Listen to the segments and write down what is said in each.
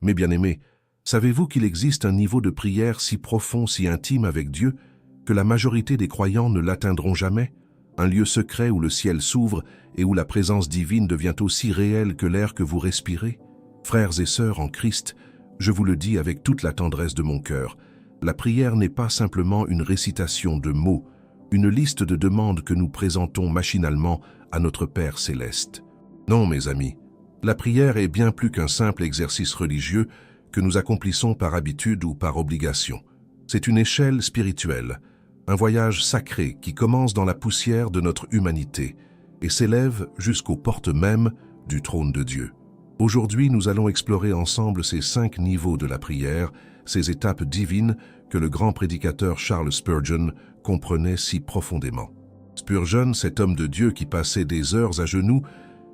Mes bien-aimés, savez-vous qu'il existe un niveau de prière si profond, si intime avec Dieu, que la majorité des croyants ne l'atteindront jamais? Un lieu secret où le ciel s'ouvre et où la présence divine devient aussi réelle que l'air que vous respirez? Frères et sœurs en Christ, je vous le dis avec toute la tendresse de mon cœur, la prière n'est pas simplement une récitation de mots, une liste de demandes que nous présentons machinalement à notre Père céleste. Non, mes amis, la prière est bien plus qu'un simple exercice religieux que nous accomplissons par habitude ou par obligation. C'est une échelle spirituelle, un voyage sacré qui commence dans la poussière de notre humanité et s'élève jusqu'aux portes mêmes du trône de Dieu. Aujourd'hui, nous allons explorer ensemble ces 5 niveaux de la prière, ces étapes divines que le grand prédicateur Charles Spurgeon comprenait si profondément. Spurgeon, cet homme de Dieu qui passait des heures à genoux,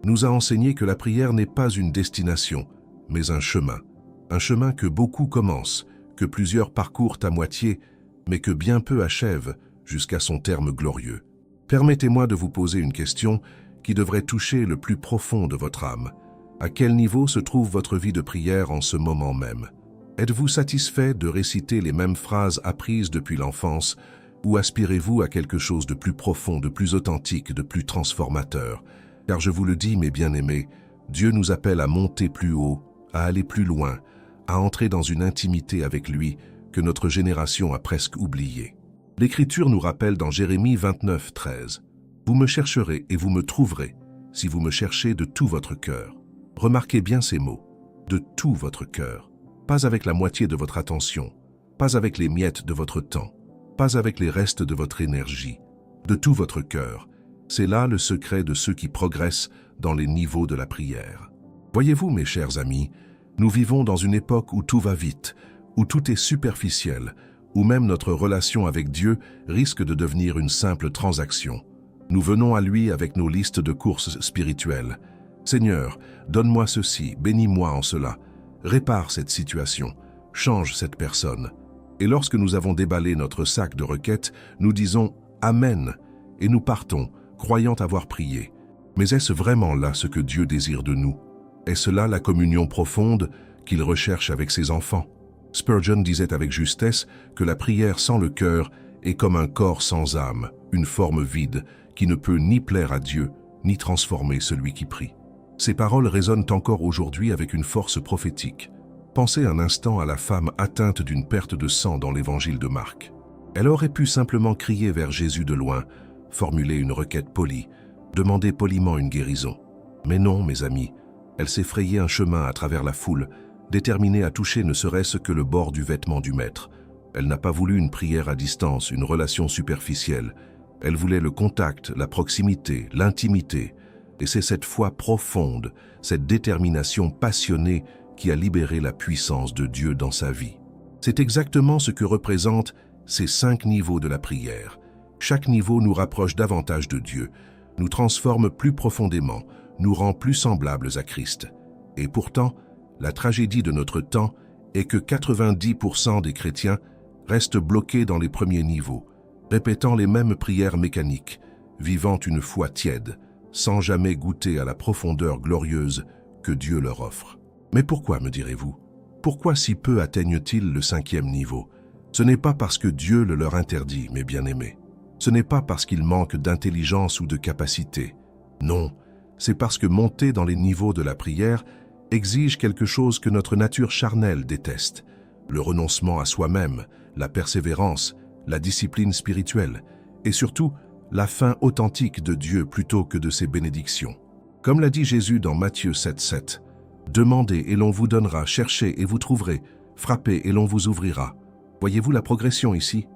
nous a enseigné que la prière n'est pas une destination, mais un chemin que beaucoup commencent, que plusieurs parcourent à moitié, mais que bien peu achèvent jusqu'à son terme glorieux. Permettez-moi de vous poser une question qui devrait toucher le plus profond de votre âme. À quel niveau se trouve votre vie de prière en ce moment même? Êtes-vous satisfait de réciter les mêmes phrases apprises depuis l'enfance ou aspirez-vous à quelque chose de plus profond, de plus authentique, de plus transformateur? Car je vous le dis, mes bien-aimés, Dieu nous appelle à monter plus haut, à aller plus loin, à entrer dans une intimité avec lui que notre génération a presque oubliée. L'Écriture nous rappelle dans Jérémie 29, 13 « Vous me chercherez et vous me trouverez, si vous me cherchez de tout votre cœur. » Remarquez bien ces mots, de tout votre cœur, pas avec la moitié de votre attention, pas avec les miettes de votre temps, pas avec les restes de votre énergie, de tout votre cœur. C'est là le secret de ceux qui progressent dans les niveaux de la prière. Voyez-vous, mes chers amis, nous vivons dans une époque où tout va vite, où tout est superficiel, où même notre relation avec Dieu risque de devenir une simple transaction. Nous venons à lui avec nos listes de courses spirituelles. Seigneur, donne-moi ceci, bénis-moi en cela, répare cette situation, change cette personne. Et lorsque nous avons déballé notre sac de requêtes, nous disons « Amen » et nous partons, croyant avoir prié. Mais est-ce vraiment là ce que Dieu désire de nous? Est-ce là la communion profonde qu'il recherche avec ses enfants? Spurgeon disait avec justesse que la prière sans le cœur est comme un corps sans âme, une forme vide qui ne peut ni plaire à Dieu, ni transformer celui qui prie. Ces paroles résonnent encore aujourd'hui avec une force prophétique. Pensez un instant à la femme atteinte d'une perte de sang dans l'évangile de Marc. Elle aurait pu simplement crier vers Jésus de loin, formuler une requête polie, demander poliment une guérison. Mais non, mes amis, elle s'est frayé un chemin à travers la foule, déterminée à toucher ne serait-ce que le bord du vêtement du maître. Elle n'a pas voulu une prière à distance, une relation superficielle. Elle voulait le contact, la proximité, l'intimité. Et c'est cette foi profonde, cette détermination passionnée qui a libéré la puissance de Dieu dans sa vie. C'est exactement ce que représentent ces 5 niveaux de la prière. Chaque niveau nous rapproche davantage de Dieu, nous transforme plus profondément, nous rend plus semblables à Christ. Et pourtant, la tragédie de notre temps est que 90% des chrétiens restent bloqués dans les premiers niveaux, répétant les mêmes prières mécaniques, vivant une foi tiède, sans jamais goûter à la profondeur glorieuse que Dieu leur offre. Mais pourquoi, me direz-vous? Pourquoi si peu atteignent-ils le 5e niveau? Ce n'est pas parce que Dieu le leur interdit, mes bien-aimés. Ce n'est pas parce qu'ils manquent d'intelligence ou de capacité. Non, c'est parce que monter dans les niveaux de la prière exige quelque chose que notre nature charnelle déteste, le renoncement à soi-même, la persévérance, la discipline spirituelle et surtout la faim authentique de Dieu plutôt que de ses bénédictions. Comme l'a dit Jésus dans Matthieu 7,7, « Demandez et l'on vous donnera, cherchez et vous trouverez, frappez et l'on vous ouvrira. » Voyez-vous la progression ici?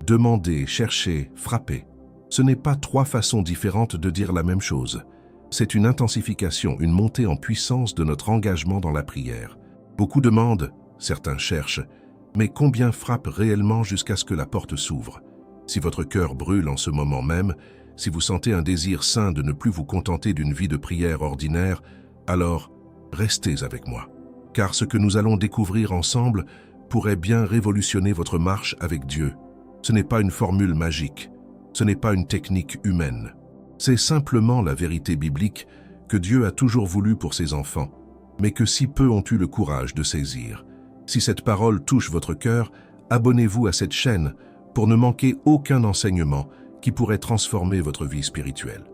Demandez, cherchez, frappez. Ce n'est pas 3 façons différentes de dire la même chose. C'est une intensification, une montée en puissance de notre engagement dans la prière. Beaucoup demandent, certains cherchent, mais combien frappent réellement jusqu'à ce que la porte s'ouvre? Si votre cœur brûle en ce moment même, si vous sentez un désir sain de ne plus vous contenter d'une vie de prière ordinaire, alors restez avec moi. Car ce que nous allons découvrir ensemble pourrait bien révolutionner votre marche avec Dieu. Ce n'est pas une formule magique, ce n'est pas une technique humaine. C'est simplement la vérité biblique que Dieu a toujours voulu pour ses enfants. mais que si peu ont eu le courage de saisir. Si cette parole touche votre cœur, abonnez-vous à cette chaîne pour ne manquer aucun enseignement qui pourrait transformer votre vie spirituelle.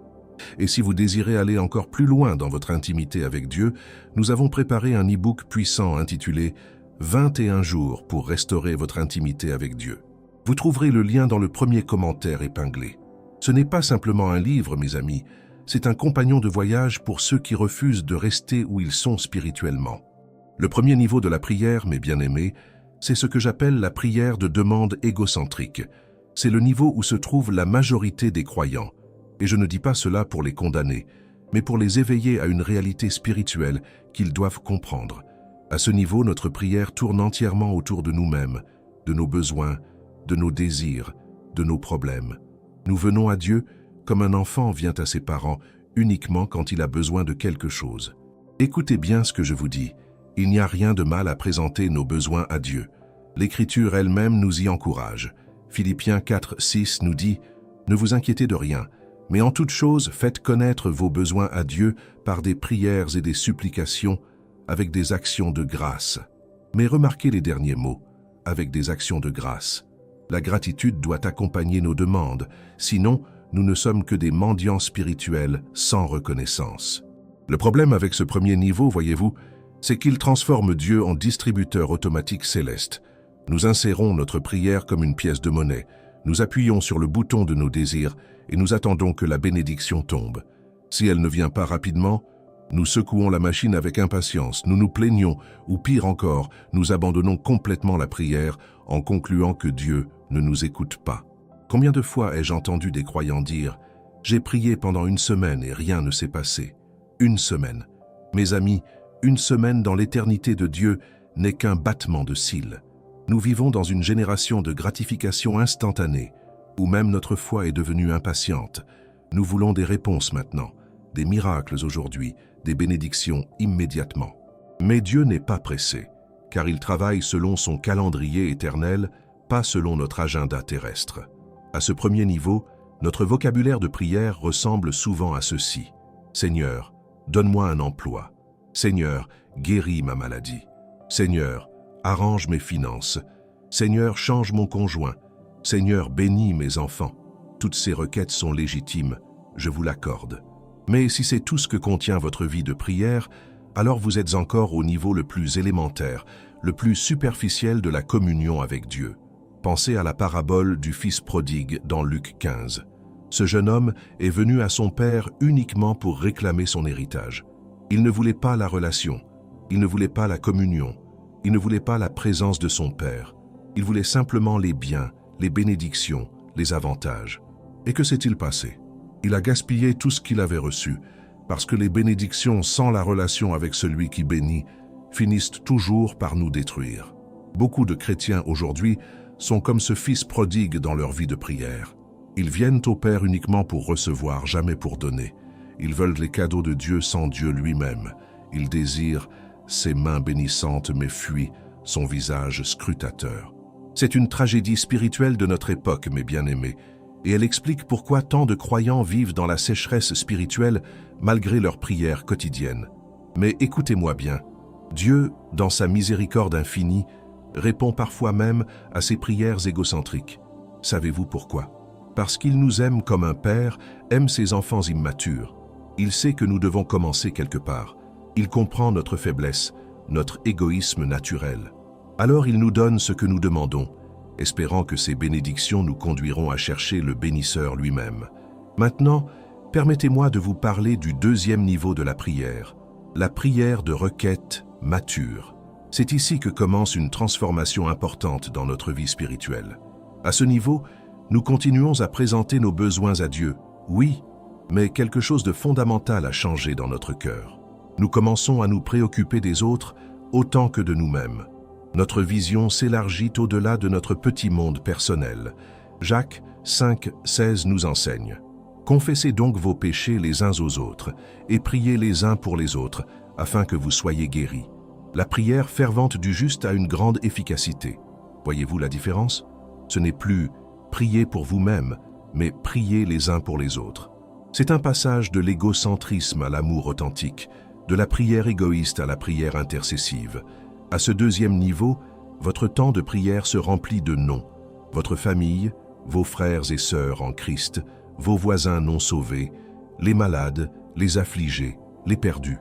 Et si vous désirez aller encore plus loin dans votre intimité avec Dieu, nous avons préparé un e-book puissant intitulé « 21 jours pour restaurer votre intimité avec Dieu ». Vous trouverez le lien dans le premier commentaire épinglé. Ce n'est pas simplement un livre, mes amis, c'est un compagnon de voyage pour ceux qui refusent de rester où ils sont spirituellement. Le premier niveau de la prière, mes bien-aimés, c'est ce que j'appelle la prière de demande égocentrique. C'est le niveau où se trouve la majorité des croyants. Et je ne dis pas cela pour les condamner, mais pour les éveiller à une réalité spirituelle qu'ils doivent comprendre. À ce niveau, notre prière tourne entièrement autour de nous-mêmes, de nos besoins, de nos désirs, de nos problèmes. Nous venons à Dieu comme un enfant vient à ses parents uniquement quand il a besoin de quelque chose. Écoutez bien ce que je vous dis. Il n'y a rien de mal à présenter nos besoins à Dieu. L'Écriture elle-même nous y encourage. Philippiens 4:6 nous dit « Ne vous inquiétez de rien, mais en toute chose faites connaître vos besoins à Dieu par des prières et des supplications, avec des actions de grâce. » Mais remarquez les derniers mots, avec des actions de grâce. La gratitude doit accompagner nos demandes, sinon nous ne sommes que des mendiants spirituels sans reconnaissance. Le problème avec ce premier niveau, voyez-vous, c'est qu'il transforme Dieu en distributeur automatique céleste. Nous insérons notre prière comme une pièce de monnaie, nous appuyons sur le bouton de nos désirs et nous attendons que la bénédiction tombe. Si elle ne vient pas rapidement, nous secouons la machine avec impatience, nous nous plaignons ou pire encore, nous abandonnons complètement la prière en concluant que Dieu ne nous écoute pas. Combien de fois ai-je entendu des croyants dire « J'ai prié pendant une semaine et rien ne s'est passé ». Une semaine. Mes amis, une semaine dans l'éternité de Dieu n'est qu'un battement de cils. Nous vivons dans une génération de gratification instantanée, où même notre foi est devenue impatiente. Nous voulons des réponses maintenant, des miracles aujourd'hui, des bénédictions immédiatement. Mais Dieu n'est pas pressé, car il travaille selon son calendrier éternel, pas selon notre agenda terrestre. À ce premier niveau, notre vocabulaire de prière ressemble souvent à ceci. « Seigneur, donne-moi un emploi. Seigneur, guéris ma maladie. Seigneur, arrange mes finances. Seigneur, change mon conjoint. Seigneur, bénis mes enfants. » Toutes ces requêtes sont légitimes, je vous l'accorde. Mais si c'est tout ce que contient votre vie de prière, alors vous êtes encore au niveau le plus élémentaire, le plus superficiel de la communion avec Dieu. Pensez à la parabole du fils prodigue dans Luc 15. Ce jeune homme est venu à son père uniquement pour réclamer son héritage. Il ne voulait pas la relation, il ne voulait pas la communion, il ne voulait pas la présence de son père. Il voulait simplement les biens, les bénédictions, les avantages. Et que s'est-il passé? Il a gaspillé tout ce qu'il avait reçu, parce que les bénédictions sans la relation avec celui qui bénit finissent toujours par nous détruire. Beaucoup de chrétiens aujourd'hui sont comme ce fils prodigue dans leur vie de prière. Ils viennent au Père uniquement pour recevoir, jamais pour donner. Ils veulent les cadeaux de Dieu sans Dieu lui-même. Ils désirent ses mains bénissantes mais fuient son visage scrutateur. C'est une tragédie spirituelle de notre époque, mes bien-aimés, et elle explique pourquoi tant de croyants vivent dans la sécheresse spirituelle malgré leurs prières quotidiennes. Mais écoutez-moi bien, Dieu, dans sa miséricorde infinie, répond parfois même à ses prières égocentriques. Savez-vous pourquoi? Parce qu'il nous aime comme un père aime ses enfants immatures. Il sait que nous devons commencer quelque part. Il comprend notre faiblesse, notre égoïsme naturel. Alors il nous donne ce que nous demandons, espérant que ces bénédictions nous conduiront à chercher le bénisseur lui-même. Maintenant, permettez-moi de vous parler du deuxième niveau de la prière de requête mature. C'est ici que commence une transformation importante dans notre vie spirituelle. À ce niveau, nous continuons à présenter nos besoins à Dieu, oui, mais quelque chose de fondamental a changé dans notre cœur. Nous commençons à nous préoccuper des autres autant que de nous-mêmes. Notre vision s'élargit au-delà de notre petit monde personnel. Jacques 5,16 nous enseigne. « Confessez donc vos péchés les uns aux autres, et priez les uns pour les autres, afin que vous soyez guéris. » La prière fervente du juste a une grande efficacité. Voyez-vous la différence? Ce n'est plus « prier pour vous-même », mais « prier les uns pour les autres ». C'est un passage de l'égocentrisme à l'amour authentique, de la prière égoïste à la prière intercessive. À ce deuxième niveau, votre temps de prière se remplit de noms. Votre famille, vos frères et sœurs en Christ, vos voisins non sauvés, les malades, les affligés, les perdus.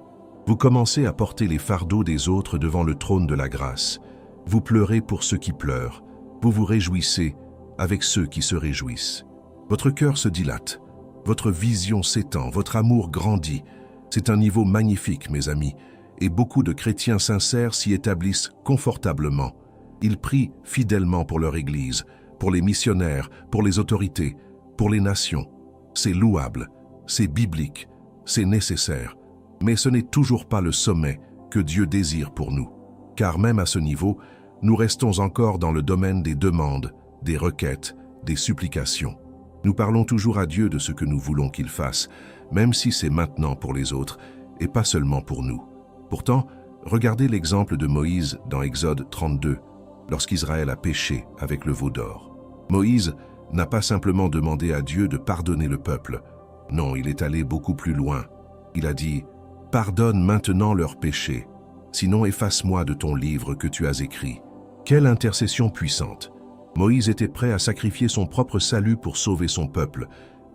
Vous commencez à porter les fardeaux des autres devant le trône de la grâce. Vous pleurez pour ceux qui pleurent. Vous vous réjouissez avec ceux qui se réjouissent. Votre cœur se dilate. Votre vision s'étend. Votre amour grandit. C'est un niveau magnifique, mes amis, et beaucoup de chrétiens sincères s'y établissent confortablement. Ils prient fidèlement pour leur Église, pour les missionnaires, pour les autorités, pour les nations. C'est louable, c'est biblique, c'est nécessaire, mais ce n'est toujours pas le sommet que Dieu désire pour nous. Car même à ce niveau, nous restons encore dans le domaine des demandes, des requêtes, des supplications. Nous parlons toujours à Dieu de ce que nous voulons qu'il fasse, même si c'est maintenant pour les autres et pas seulement pour nous. Pourtant, regardez l'exemple de Moïse dans Exode 32, lorsqu'Israël a péché avec le veau d'or. Moïse n'a pas simplement demandé à Dieu de pardonner le peuple. Non, il est allé beaucoup plus loin. Il a dit « Pardonne maintenant leurs péchés, sinon efface-moi de ton livre que tu as écrit. » Quelle intercession puissante! Moïse était prêt à sacrifier son propre salut pour sauver son peuple.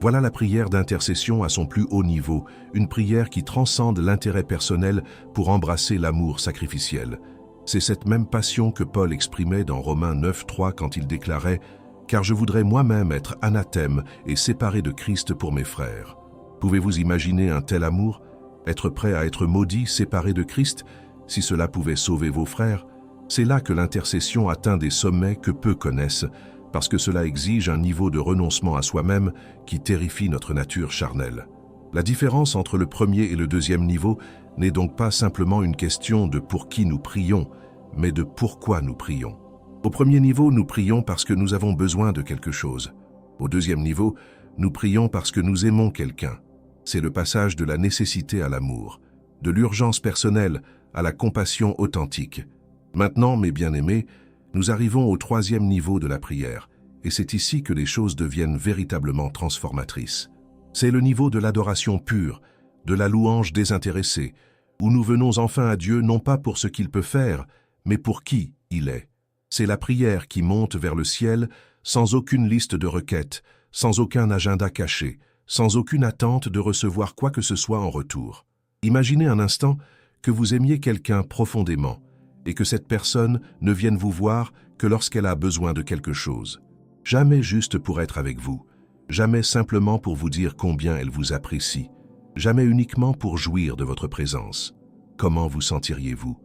Voilà la prière d'intercession à son plus haut niveau, une prière qui transcende l'intérêt personnel pour embrasser l'amour sacrificiel. C'est cette même passion que Paul exprimait dans Romains 9:3 quand il déclarait « Car je voudrais moi-même être anathème et séparé de Christ pour mes frères. » Pouvez-vous imaginer un tel amour? Être prêt à être maudit, séparé de Christ, si cela pouvait sauver vos frères? C'est là que l'intercession atteint des sommets que peu connaissent, parce que cela exige un niveau de renoncement à soi-même qui terrifie notre nature charnelle. La différence entre le premier et le deuxième niveau n'est donc pas simplement une question de pour qui nous prions, mais de pourquoi nous prions. Au premier niveau, nous prions parce que nous avons besoin de quelque chose. Au deuxième niveau, nous prions parce que nous aimons quelqu'un. C'est le passage de la nécessité à l'amour, de l'urgence personnelle à la compassion authentique. Maintenant, mes bien-aimés, nous arrivons au troisième niveau de la prière, et c'est ici que les choses deviennent véritablement transformatrices. C'est le niveau de l'adoration pure, de la louange désintéressée, où nous venons enfin à Dieu non pas pour ce qu'il peut faire, mais pour qui il est. C'est la prière qui monte vers le ciel sans aucune liste de requêtes, sans aucun agenda caché, sans aucune attente de recevoir quoi que ce soit en retour. Imaginez un instant que vous aimiez quelqu'un profondément, et que cette personne ne vienne vous voir que lorsqu'elle a besoin de quelque chose. Jamais juste pour être avec vous, jamais simplement pour vous dire combien elle vous apprécie, jamais uniquement pour jouir de votre présence. Comment vous sentiriez-vous?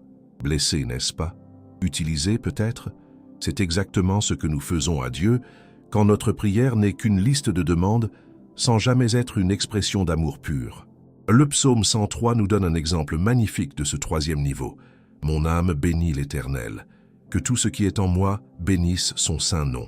Blessé, n'est-ce pas? Utilisé peut-être? C'est exactement ce que nous faisons à Dieu quand notre prière n'est qu'une liste de demandes sans jamais être une expression d'amour pur. Le psaume 103 nous donne un exemple magnifique de ce troisième niveau. « Mon âme bénit l'Éternel, que tout ce qui est en moi bénisse son saint nom. »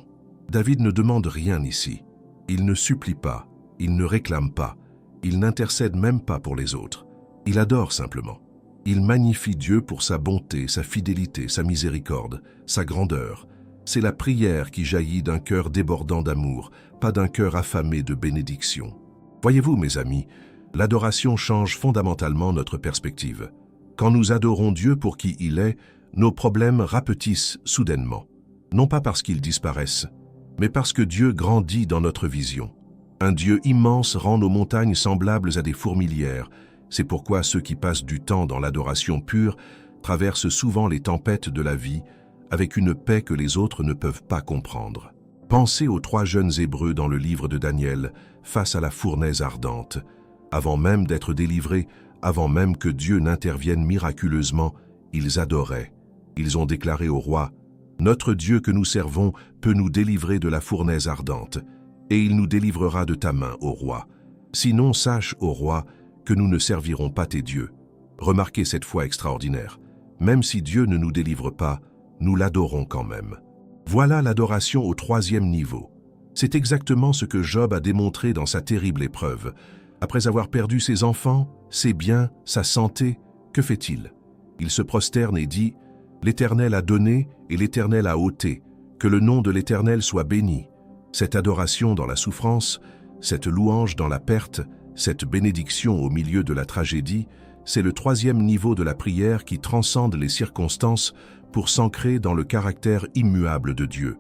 David ne demande rien ici. Il ne supplie pas, il ne réclame pas, il n'intercède même pas pour les autres. Il adore simplement. Il magnifie Dieu pour sa bonté, sa fidélité, sa miséricorde, sa grandeur. C'est la prière qui jaillit d'un cœur débordant d'amour, pas d'un cœur affamé de bénédiction. Voyez-vous, mes amis, l'adoration change fondamentalement notre perspective. Quand nous adorons Dieu pour qui il est, nos problèmes rapetissent soudainement. Non pas parce qu'ils disparaissent, mais parce que Dieu grandit dans notre vision. Un Dieu immense rend nos montagnes semblables à des fourmilières. C'est pourquoi ceux qui passent du temps dans l'adoration pure traversent souvent les tempêtes de la vie avec une paix que les autres ne peuvent pas comprendre. Pensez aux 3 jeunes Hébreux dans le livre de Daniel, face à la fournaise ardente. Avant même d'être délivrés, avant même que Dieu n'intervienne miraculeusement, ils adoraient. Ils ont déclaré au roi « Notre Dieu que nous servons peut nous délivrer de la fournaise ardente, et il nous délivrera de ta main, ô roi. Sinon, sache, ô roi, que nous ne servirons pas tes dieux. » Remarquez cette foi extraordinaire. Même si Dieu ne nous délivre pas, nous l'adorons quand même. Voilà l'adoration au 3e niveau. C'est exactement ce que Job a démontré dans sa terrible épreuve. Après avoir perdu ses enfants, ses biens, sa santé, que fait-il? Il se prosterne et dit « L'Éternel a donné et l'Éternel a ôté, que le nom de l'Éternel soit béni. » Cette adoration dans la souffrance, cette louange dans la perte, cette bénédiction au milieu de la tragédie, c'est le troisième niveau de la prière qui transcende les circonstances pour s'ancrer dans le caractère immuable de Dieu.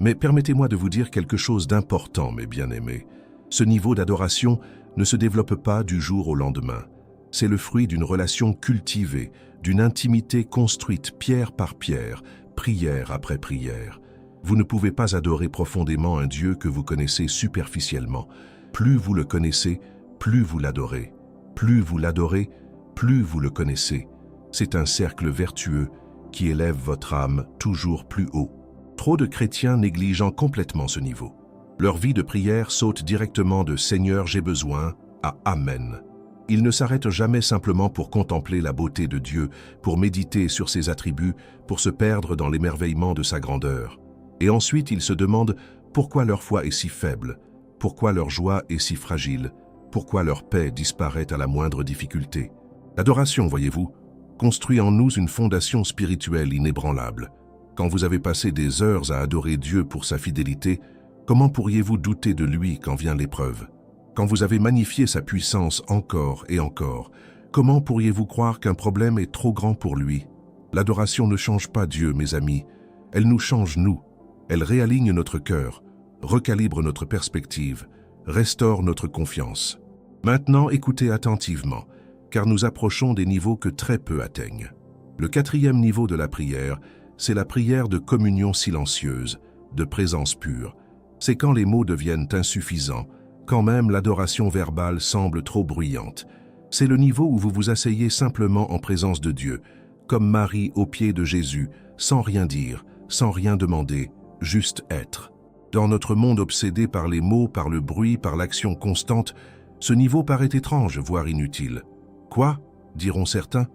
Mais permettez-moi de vous dire quelque chose d'important, mes bien-aimés. Ce niveau d'adoration ne se développe pas du jour au lendemain. C'est le fruit d'une relation cultivée, d'une intimité construite pierre par pierre, prière après prière. Vous ne pouvez pas adorer profondément un Dieu que vous connaissez superficiellement. Plus vous le connaissez, plus vous l'adorez. Plus vous l'adorez, plus vous le connaissez. C'est un cercle vertueux qui élève votre âme toujours plus haut. Trop de chrétiens négligent complètement ce niveau. Leur vie de prière saute directement de « Seigneur, j'ai besoin » à « Amen ». Ils ne s'arrêtent jamais simplement pour contempler la beauté de Dieu, pour méditer sur ses attributs, pour se perdre dans l'émerveillement de sa grandeur. Et ensuite, ils se demandent pourquoi leur foi est si faible, pourquoi leur joie est si fragile, pourquoi leur paix disparaît à la moindre difficulté. L'adoration, voyez-vous, construit en nous une fondation spirituelle inébranlable. Quand vous avez passé des heures à adorer Dieu pour sa fidélité, comment pourriez-vous douter de lui quand vient l'épreuve? Quand vous avez magnifié sa puissance encore et encore, comment pourriez-vous croire qu'un problème est trop grand pour lui? L'adoration ne change pas Dieu, mes amis. Elle nous change nous. Elle réaligne notre cœur, recalibre notre perspective, restaure notre confiance. Maintenant, écoutez attentivement, car nous approchons des niveaux que très peu atteignent. Le quatrième niveau de la prière, c'est la prière de communion silencieuse, de présence pure. C'est quand les mots deviennent insuffisants, quand même l'adoration verbale semble trop bruyante. C'est le niveau où vous vous asseyez simplement en présence de Dieu, comme Marie aux pieds de Jésus, sans rien dire, sans rien demander, juste être. Dans notre monde obsédé par les mots, par le bruit, par l'action constante, ce niveau paraît étrange, voire inutile. Quoi, diront certains,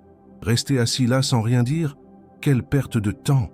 rester assis là sans rien dire? Quelle perte de temps!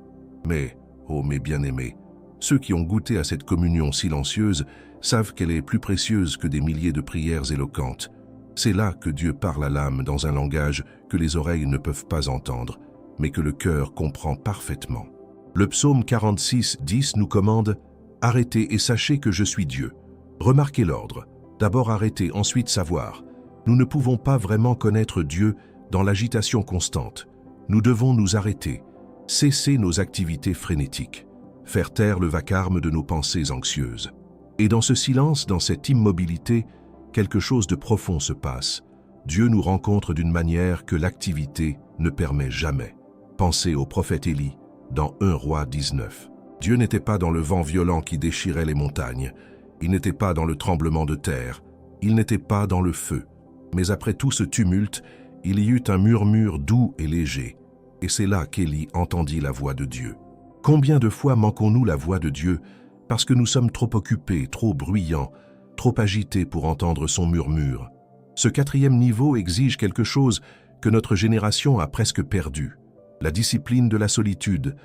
Mais, oh mes bien-aimés, ceux qui ont goûté à cette communion silencieuse savent qu'elle est plus précieuse que des milliers de prières éloquentes. C'est là que Dieu parle à l'âme dans un langage que les oreilles ne peuvent pas entendre, mais que le cœur comprend parfaitement. Le psaume 46, 10 nous commande « Arrêtez et sachez que je suis Dieu ». Remarquez l'ordre. D'abord arrêter, ensuite savoir. Nous ne pouvons pas vraiment connaître Dieu dans l'agitation constante. Nous devons nous arrêter, cesser nos activités frénétiques, faire taire le vacarme de nos pensées anxieuses. Et dans ce silence, dans cette immobilité, quelque chose de profond se passe. Dieu nous rencontre d'une manière que l'activité ne permet jamais. Pensez au prophète Élie, dans 1 Roi 19. Dieu n'était pas dans le vent violent qui déchirait les montagnes. Il n'était pas dans le tremblement de terre. Il n'était pas dans le feu. Mais après tout ce tumulte, il y eut un murmure doux et léger. Et c'est là qu'Élie entendit la voix de Dieu. Combien de fois manquons-nous la voix de Dieu parce que nous sommes trop occupés, trop bruyants, trop agités pour entendre son murmure? Ce quatrième niveau exige quelque chose que notre génération a presque perdu. La discipline de la solitude,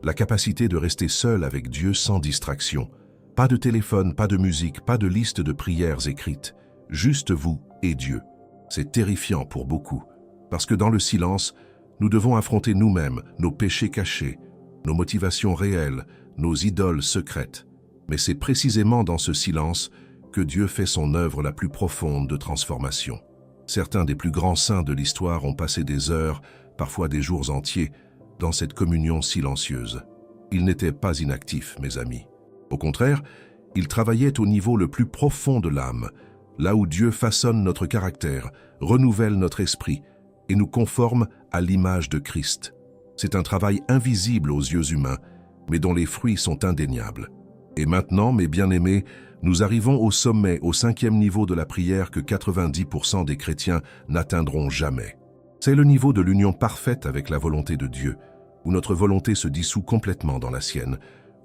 la capacité de rester seul avec Dieu sans distraction. Pas de téléphone, pas de musique, pas de liste de prières écrites. Juste vous et Dieu. C'est terrifiant pour beaucoup, parce que dans le silence, nous devons affronter nous-mêmes, nos péchés cachés, nos motivations réelles, nos idoles secrètes. Mais c'est précisément dans ce silence que Dieu fait son œuvre la plus profonde de transformation. Certains des plus grands saints de l'histoire ont passé des heures, parfois des jours entiers, dans cette communion silencieuse. Ils n'étaient pas inactifs, mes amis. Au contraire, ils travaillaient au niveau le plus profond de l'âme, là où Dieu façonne notre caractère, renouvelle notre esprit et nous conforme à l'image de Christ. C'est un travail invisible aux yeux humains, mais dont les fruits sont indéniables. Et maintenant, mes bien-aimés, nous arrivons au sommet, au 5e niveau de la prière que 90% des chrétiens n'atteindront jamais. C'est le niveau de l'union parfaite avec la volonté de Dieu, où notre volonté se dissout complètement dans la sienne,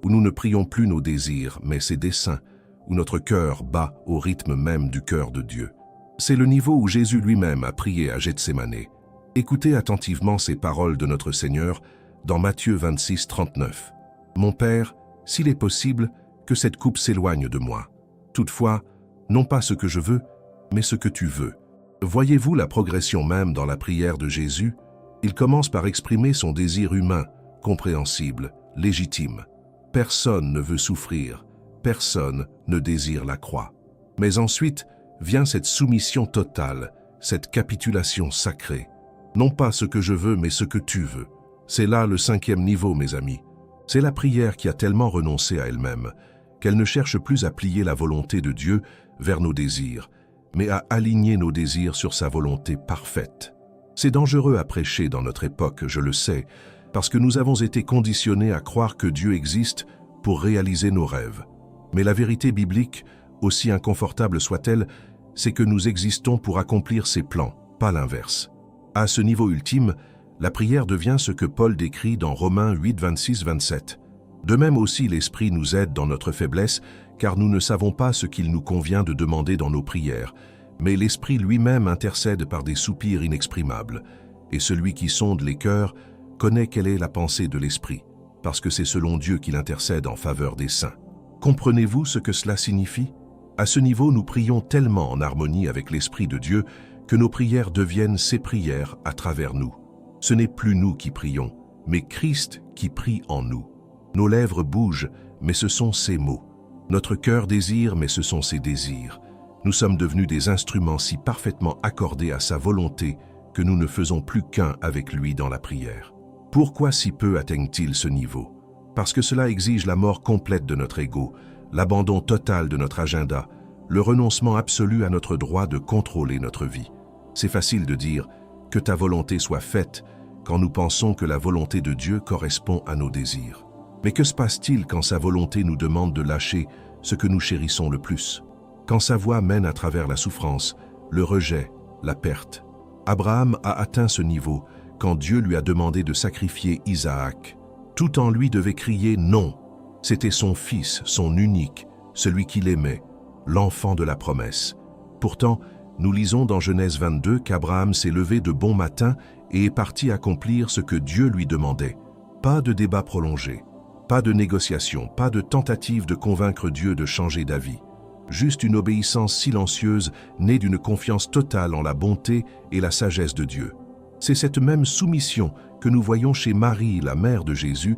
où nous ne prions plus nos désirs, mais ses desseins, où notre cœur bat au rythme même du cœur de Dieu. C'est le niveau où Jésus lui-même a prié à Gethsémanée. Écoutez attentivement ces paroles de notre Seigneur dans Matthieu 26, 39. « Mon Père, s'il est possible, que cette coupe s'éloigne de moi. Toutefois, non pas ce que je veux, mais ce que tu veux. » Voyez-vous la progression même dans la prière de Jésus? Il commence par exprimer son désir humain, compréhensible, légitime. Personne ne veut souffrir, personne ne désire la croix. Mais ensuite vient cette soumission totale, cette capitulation sacrée. Non pas ce que je veux, mais ce que tu veux. C'est là le 5e niveau, mes amis. C'est la prière qui a tellement renoncé à elle-même qu'elle ne cherche plus à plier la volonté de Dieu vers nos désirs, mais à aligner nos désirs sur sa volonté parfaite. C'est dangereux à prêcher dans notre époque, je le sais, parce que nous avons été conditionnés à croire que Dieu existe pour réaliser nos rêves. Mais la vérité biblique, aussi inconfortable soit-elle, c'est que nous existons pour accomplir ses plans, pas l'inverse. À ce niveau ultime, la prière devient ce que Paul décrit dans Romains 8, 26-27. De même aussi, l'Esprit nous aide dans notre faiblesse, car nous ne savons pas ce qu'il nous convient de demander dans nos prières, mais l'Esprit lui-même intercède par des soupirs inexprimables. Et celui qui sonde les cœurs connaît quelle est la pensée de l'Esprit, parce que c'est selon Dieu qu'il intercède en faveur des saints. Comprenez-vous ce que cela signifie? À ce niveau, nous prions tellement en harmonie avec l'Esprit de Dieu que nos prières deviennent ses prières à travers nous. Ce n'est plus nous qui prions, mais Christ qui prie en nous. Nos lèvres bougent, mais ce sont ses mots. Notre cœur désire, mais ce sont ses désirs. Nous sommes devenus des instruments si parfaitement accordés à sa volonté que nous ne faisons plus qu'un avec lui dans la prière. Pourquoi si peu atteignent-ils ce niveau? Parce que cela exige la mort complète de notre ego, l'abandon total de notre agenda, le renoncement absolu à notre droit de contrôler notre vie. C'est facile de dire « que ta volonté soit faite » quand nous pensons que la volonté de Dieu correspond à nos désirs. Mais que se passe-t-il quand sa volonté nous demande de lâcher ce que nous chérissons le plus? Quand sa voie mène à travers la souffrance, le rejet, la perte. Abraham a atteint ce niveau quand Dieu lui a demandé de sacrifier Isaac. Tout en lui devait crier « non ». C'était son fils, son unique, celui qu'il aimait, l'enfant de la promesse. Pourtant, nous lisons dans Genèse 22 qu'Abraham s'est levé de bon matin et est parti accomplir ce que Dieu lui demandait. Pas de débat prolongé, pas de négociation, pas de tentative de convaincre Dieu de changer d'avis. Juste une obéissance silencieuse née d'une confiance totale en la bonté et la sagesse de Dieu. C'est cette même soumission que nous voyons chez Marie, la mère de Jésus,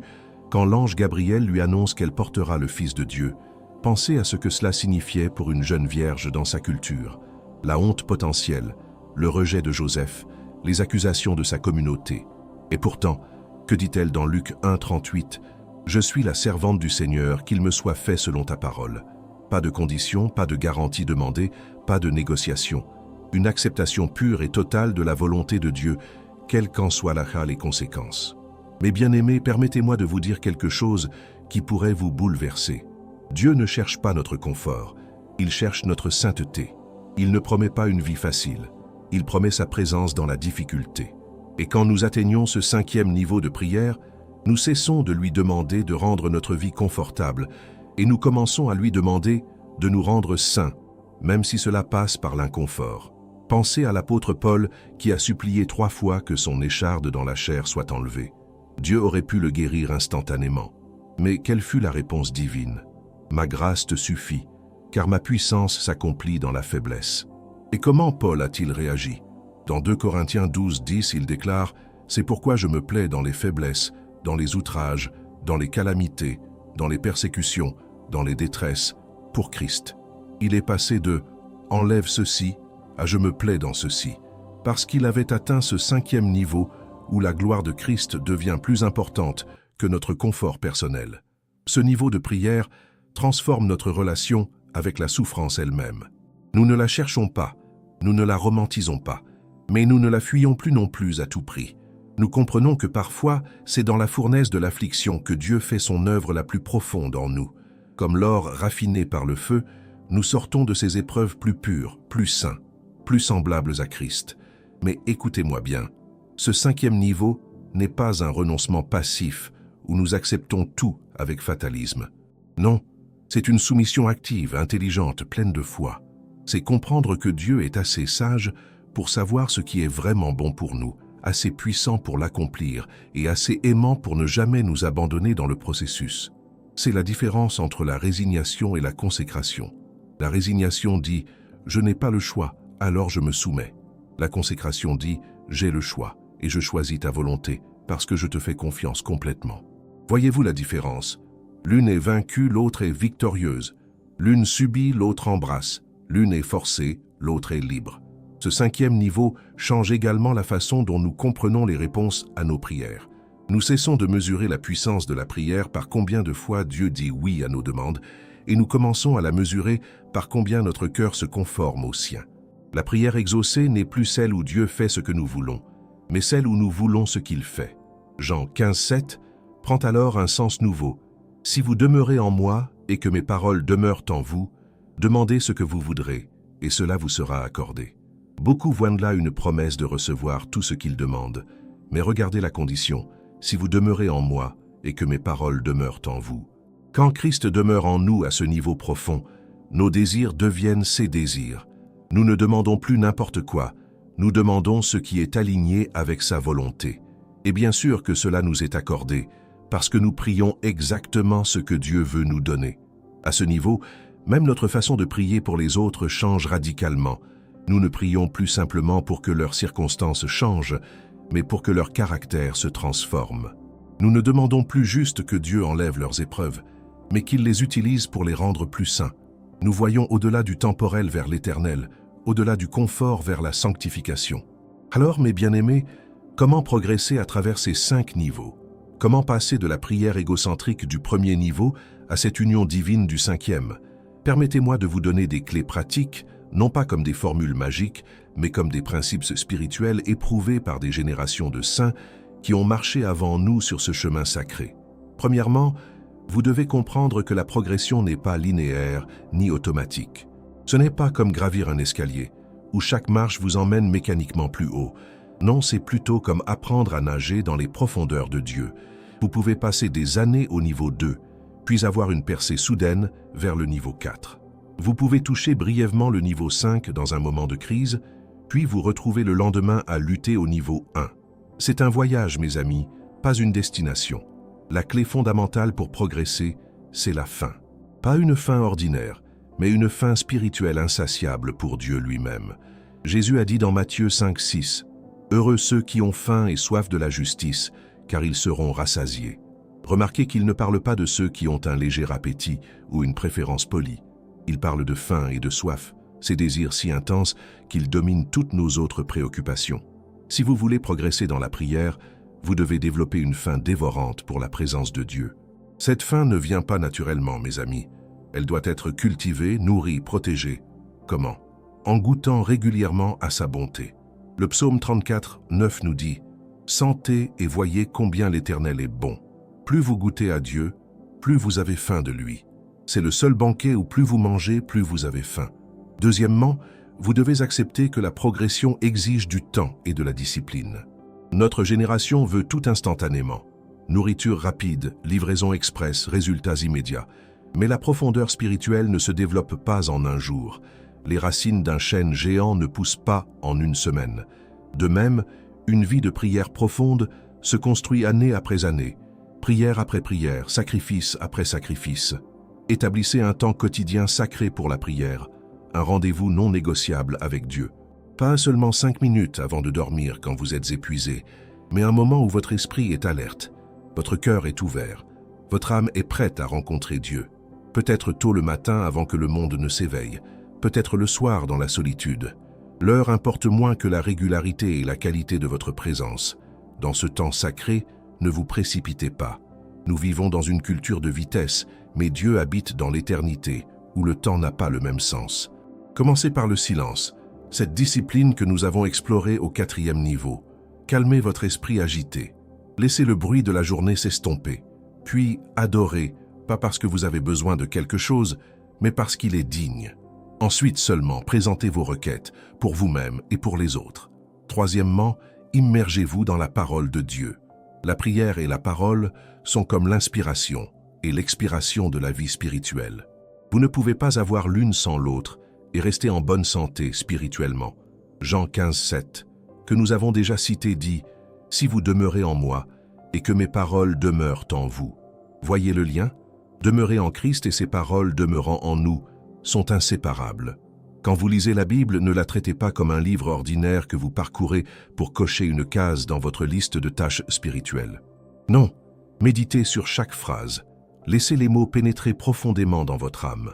quand l'ange Gabriel lui annonce qu'elle portera le Fils de Dieu. Pensez à ce que cela signifiait pour une jeune vierge dans sa culture. La honte potentielle, le rejet de Joseph, les accusations de sa communauté. Et pourtant, que dit-elle dans Luc 1, 38 ? « Je suis la servante du Seigneur, qu'il me soit fait selon ta parole. » Pas de conditions, pas de garantie demandée, pas de négociation. Une acceptation pure et totale de la volonté de Dieu, quelles qu'en soient les conséquences. Mes bien-aimés, permettez-moi de vous dire quelque chose qui pourrait vous bouleverser. Dieu ne cherche pas notre confort, il cherche notre sainteté. Il ne promet pas une vie facile, il promet sa présence dans la difficulté. Et quand nous atteignons ce 5e niveau de prière, nous cessons de lui demander de rendre notre vie confortable et nous commençons à lui demander de nous rendre saints, même si cela passe par l'inconfort. Pensez à l'apôtre Paul qui a supplié 3 fois que son écharde dans la chair soit enlevée. Dieu aurait pu le guérir instantanément. Mais quelle fut la réponse divine? « Ma grâce te suffit, car ma puissance s'accomplit dans la faiblesse. » Et comment Paul a-t-il réagi? Dans 2 Corinthiens 12, 10, il déclare « C'est pourquoi je me plais dans les faiblesses, dans les outrages, dans les calamités, dans les persécutions, dans les détresses, pour Christ. » Il est passé de « enlève ceci » à « je me plais dans ceci », parce qu'il avait atteint ce 5e niveau où la gloire de Christ devient plus importante que notre confort personnel. Ce niveau de prière transforme notre relation avec la souffrance elle-même. Nous ne la cherchons pas, nous ne la romantisons pas, mais nous ne la fuyons plus non plus à tout prix. Nous comprenons que parfois, c'est dans la fournaise de l'affliction que Dieu fait son œuvre la plus profonde en nous. Comme l'or raffiné par le feu, nous sortons de ces épreuves plus pures, plus saints, plus semblables à Christ. Mais écoutez-moi bien, ce 5e niveau n'est pas un renoncement passif où nous acceptons tout avec fatalisme. Non, c'est une soumission active, intelligente, pleine de foi. C'est comprendre que Dieu est assez sage pour savoir ce qui est vraiment bon pour nous, assez puissant pour l'accomplir et assez aimant pour ne jamais nous abandonner dans le processus. C'est la différence entre la résignation et la consécration. La résignation dit « je n'ai pas le choix, alors je me soumets ». La consécration dit « j'ai le choix et je choisis ta volonté parce que je te fais confiance complètement ». Voyez-vous la différence? L'une est vaincue, l'autre est victorieuse. L'une subit, l'autre embrasse. L'une est forcée, l'autre est libre. Ce 5e niveau change également la façon dont nous comprenons les réponses à nos prières. Nous cessons de mesurer la puissance de la prière par combien de fois Dieu dit oui à nos demandes, et nous commençons à la mesurer par combien notre cœur se conforme au sien. La prière exaucée n'est plus celle où Dieu fait ce que nous voulons, mais celle où nous voulons ce qu'il fait. Jean 15,7 prend alors un sens nouveau. « Si vous demeurez en moi et que mes paroles demeurent en vous, demandez ce que vous voudrez, et cela vous sera accordé. » Beaucoup voient là une promesse de recevoir tout ce qu'ils demandent, mais regardez la condition. « Si vous demeurez en moi et que mes paroles demeurent en vous. » Quand Christ demeure en nous à ce niveau profond, nos désirs deviennent ses désirs. Nous ne demandons plus n'importe quoi, nous demandons ce qui est aligné avec sa volonté. Et bien sûr que cela nous est accordé, parce que nous prions exactement ce que Dieu veut nous donner. À ce niveau, même notre façon de prier pour les autres change radicalement. Nous ne prions plus simplement pour que leurs circonstances changent, mais pour que leur caractère se transforme. Nous ne demandons plus juste que Dieu enlève leurs épreuves, mais qu'il les utilise pour les rendre plus saints. Nous voyons au-delà du temporel vers l'éternel, au-delà du confort vers la sanctification. Alors, mes bien-aimés, comment progresser à travers ces 5 niveaux? Comment passer de la prière égocentrique du 1er niveau à cette union divine du 5e? Permettez-moi de vous donner des clés pratiques, non pas comme des formules magiques, mais comme des principes spirituels éprouvés par des générations de saints qui ont marché avant nous sur ce chemin sacré. Premièrement, vous devez comprendre que la progression n'est pas linéaire ni automatique. Ce n'est pas comme gravir un escalier, où chaque marche vous emmène mécaniquement plus haut. Non, c'est plutôt comme apprendre à nager dans les profondeurs de Dieu. Vous pouvez passer des années au niveau 2, puis avoir une percée soudaine vers le niveau 4. Vous pouvez toucher brièvement le niveau 5 dans un moment de crise, puis vous retrouvez le lendemain à lutter au niveau 1. C'est un voyage, mes amis, pas une destination. La clé fondamentale pour progresser, c'est la faim. Pas une faim ordinaire, mais une faim spirituelle insatiable pour Dieu lui-même. Jésus a dit dans Matthieu 5,6 « Heureux ceux qui ont faim et soif de la justice, car ils seront rassasiés. » Remarquez qu'il ne parle pas de ceux qui ont un léger appétit ou une préférence polie. Il parle de faim et de soif, ces désirs si intenses qu'ils dominent toutes nos autres préoccupations. Si vous voulez progresser dans la prière, vous devez développer une faim dévorante pour la présence de Dieu. Cette faim ne vient pas naturellement, mes amis. Elle doit être cultivée, nourrie, protégée. Comment? En goûtant régulièrement à sa bonté. Le psaume 34, 9 nous dit « Sentez et voyez combien l'Éternel est bon. Plus vous goûtez à Dieu, plus vous avez faim de lui. C'est le seul banquet où plus vous mangez, plus vous avez faim. » Deuxièmement, vous devez accepter que la progression exige du temps et de la discipline. Notre génération veut tout instantanément. Nourriture rapide, livraison express, résultats immédiats. Mais la profondeur spirituelle ne se développe pas en un jour. Les racines d'un chêne géant ne poussent pas en une semaine. De même, une vie de prière profonde se construit année après année, prière après prière, sacrifice après sacrifice. Établissez un temps quotidien sacré pour la prière, un rendez-vous non négociable avec Dieu. Pas seulement 5 minutes avant de dormir quand vous êtes épuisé, mais un moment où votre esprit est alerte, votre cœur est ouvert, votre âme est prête à rencontrer Dieu. Peut-être tôt le matin avant que le monde ne s'éveille, peut-être le soir dans la solitude. L'heure importe moins que la régularité et la qualité de votre présence. Dans ce temps sacré, ne vous précipitez pas. Nous vivons dans une culture de vitesse, mais Dieu habite dans l'éternité, où le temps n'a pas le même sens. Commencez par le silence, cette discipline que nous avons explorée au 4e niveau. Calmez votre esprit agité. Laissez le bruit de la journée s'estomper. Puis adorez, pas parce que vous avez besoin de quelque chose, mais parce qu'il est digne. Ensuite seulement, présentez vos requêtes, pour vous-même et pour les autres. Troisièmement, immergez-vous dans la parole de Dieu. La prière et la parole sont comme l'inspiration et l'expiration de la vie spirituelle. Vous ne pouvez pas avoir l'une sans l'autre et rester en bonne santé spirituellement. Jean 15,7, que nous avons déjà cité, dit « Si vous demeurez en moi et que mes paroles demeurent en vous. » Voyez le lien? Demeurer en Christ et ses paroles demeurant en nous sont inséparables. Quand vous lisez la Bible, ne la traitez pas comme un livre ordinaire que vous parcourez pour cocher une case dans votre liste de tâches spirituelles. Non, méditez sur chaque phrase. Laissez les mots pénétrer profondément dans votre âme.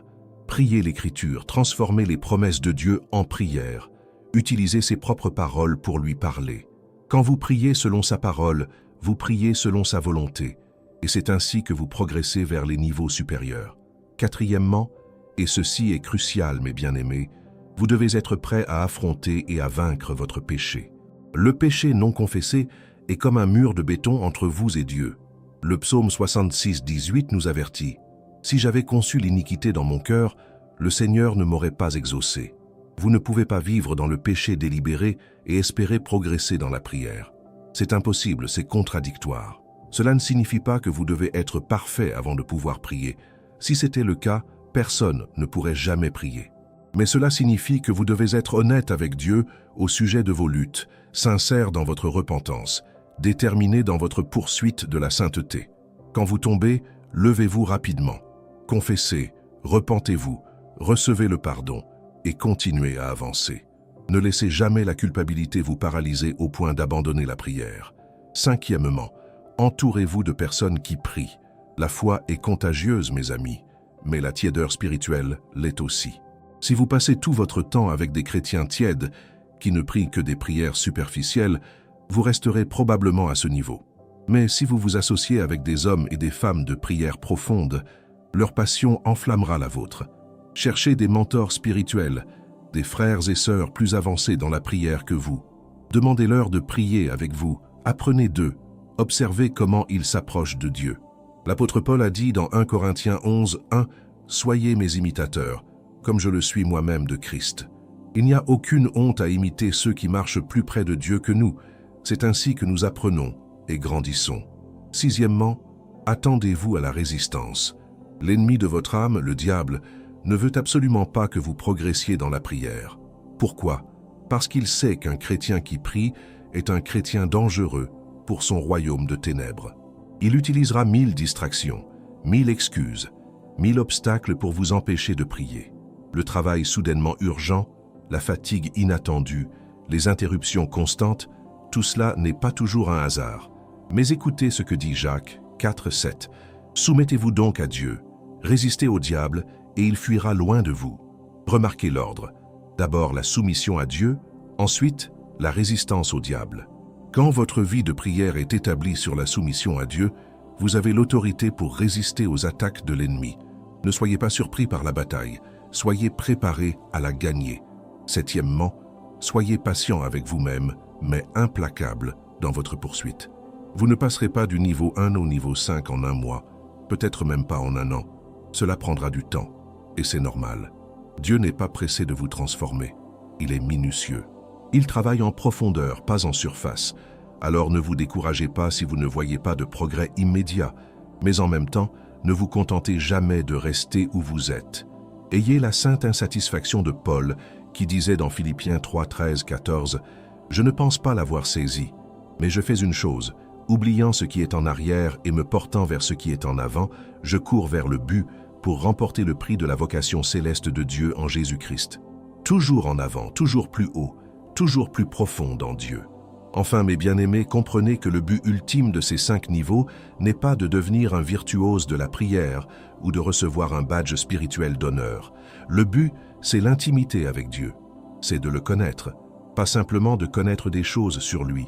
Priez l'Écriture, transformez les promesses de Dieu en prière. Utilisez ses propres paroles pour lui parler. Quand vous priez selon sa parole, vous priez selon sa volonté, et c'est ainsi que vous progressez vers les niveaux supérieurs. Quatrièmement, et ceci est crucial mes bien-aimés, vous devez être prêt à affronter et à vaincre votre péché. Le péché non confessé est comme un mur de béton entre vous et Dieu. Le psaume 66, 18 nous avertit « Si j'avais conçu l'iniquité dans mon cœur, le Seigneur ne m'aurait pas exaucé. » Vous ne pouvez pas vivre dans le péché délibéré et espérer progresser dans la prière. C'est impossible, c'est contradictoire. Cela ne signifie pas que vous devez être parfait avant de pouvoir prier. Si c'était le cas, personne ne pourrait jamais prier. Mais cela signifie que vous devez être honnête avec Dieu au sujet de vos luttes, sincère dans votre repentance, déterminé dans votre poursuite de la sainteté. Quand vous tombez, levez-vous rapidement. Confessez, repentez-vous, recevez le pardon et continuez à avancer. Ne laissez jamais la culpabilité vous paralyser au point d'abandonner la prière. Cinquièmement, entourez-vous de personnes qui prient. La foi est contagieuse, mes amis, mais la tiédeur spirituelle l'est aussi. Si vous passez tout votre temps avec des chrétiens tièdes, qui ne prient que des prières superficielles, vous resterez probablement à ce niveau. Mais si vous vous associez avec des hommes et des femmes de prière profonde, leur passion enflammera la vôtre. Cherchez des mentors spirituels, des frères et sœurs plus avancés dans la prière que vous. Demandez-leur de prier avec vous, apprenez d'eux, observez comment ils s'approchent de Dieu. L'apôtre Paul a dit dans 1 Corinthiens 11, 1 « Soyez mes imitateurs, comme je le suis moi-même de Christ. » Il n'y a aucune honte à imiter ceux qui marchent plus près de Dieu que nous. C'est ainsi que nous apprenons et grandissons. Sixièmement, attendez-vous à la résistance. L'ennemi de votre âme, le diable, ne veut absolument pas que vous progressiez dans la prière. Pourquoi? Parce qu'il sait qu'un chrétien qui prie est un chrétien dangereux pour son royaume de ténèbres. Il utilisera 1000 distractions, 1000 excuses, 1000 obstacles pour vous empêcher de prier. Le travail soudainement urgent, la fatigue inattendue, les interruptions constantes, tout cela n'est pas toujours un hasard. Mais écoutez ce que dit Jacques 4, 7. Soumettez-vous donc à Dieu, résistez au diable et il fuira loin de vous. Remarquez l'ordre. D'abord la soumission à Dieu, ensuite la résistance au diable. Quand votre vie de prière est établie sur la soumission à Dieu, vous avez l'autorité pour résister aux attaques de l'ennemi. Ne soyez pas surpris par la bataille, soyez préparés à la gagner. Septièmement, soyez patient avec vous-même, mais implacable dans votre poursuite. Vous ne passerez pas du niveau 1 au niveau 5 en un mois, peut-être même pas en un an. Cela prendra du temps, et c'est normal. Dieu n'est pas pressé de vous transformer, il est minutieux. Il travaille en profondeur, pas en surface. Alors ne vous découragez pas si vous ne voyez pas de progrès immédiat, mais en même temps, ne vous contentez jamais de rester où vous êtes. Ayez la sainte insatisfaction de Paul, qui disait dans Philippiens 3, 13, 14 « Je ne pense pas l'avoir saisi, mais je fais une chose, oubliant ce qui est en arrière et me portant vers ce qui est en avant, je cours vers le but pour remporter le prix de la vocation céleste de Dieu en Jésus-Christ. » Toujours en avant, toujours plus haut, toujours plus profond dans Dieu. Enfin, mes bien-aimés, comprenez que le but ultime de ces 5 niveaux n'est pas de devenir un virtuose de la prière ou de recevoir un badge spirituel d'honneur. Le but, c'est l'intimité avec Dieu. C'est de le connaître, pas simplement de connaître des choses sur lui.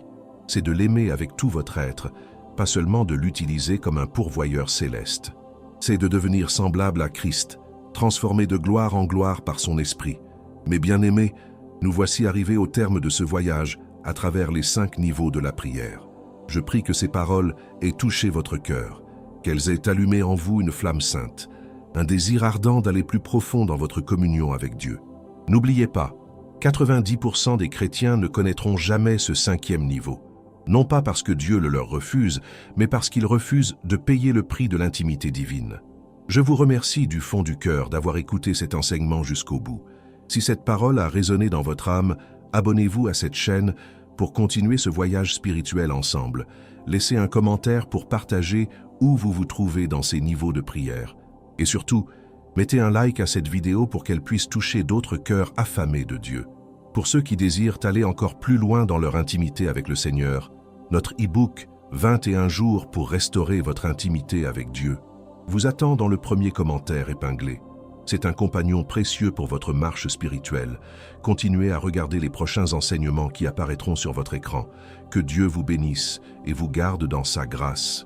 C'est de l'aimer avec tout votre être, pas seulement de l'utiliser comme un pourvoyeur céleste. C'est de devenir semblable à Christ, transformé de gloire en gloire par son esprit. Mes bien-aimés, nous voici arrivés au terme de ce voyage à travers les 5 niveaux de la prière. Je prie que ces paroles aient touché votre cœur, qu'elles aient allumé en vous une flamme sainte, un désir ardent d'aller plus profond dans votre communion avec Dieu. N'oubliez pas, 90% des chrétiens ne connaîtront jamais ce 5e niveau. Non pas parce que Dieu le leur refuse, mais parce qu'ils refusent de payer le prix de l'intimité divine. Je vous remercie du fond du cœur d'avoir écouté cet enseignement jusqu'au bout. Si cette parole a résonné dans votre âme, abonnez-vous à cette chaîne pour continuer ce voyage spirituel ensemble. Laissez un commentaire pour partager où vous vous trouvez dans ces niveaux de prière. Et surtout, mettez un like à cette vidéo pour qu'elle puisse toucher d'autres cœurs affamés de Dieu. Pour ceux qui désirent aller encore plus loin dans leur intimité avec le Seigneur, notre e-book « 21 jours pour restaurer votre intimité avec Dieu » vous attend dans le premier commentaire épinglé. C'est un compagnon précieux pour votre marche spirituelle. Continuez à regarder les prochains enseignements qui apparaîtront sur votre écran. Que Dieu vous bénisse et vous garde dans sa grâce.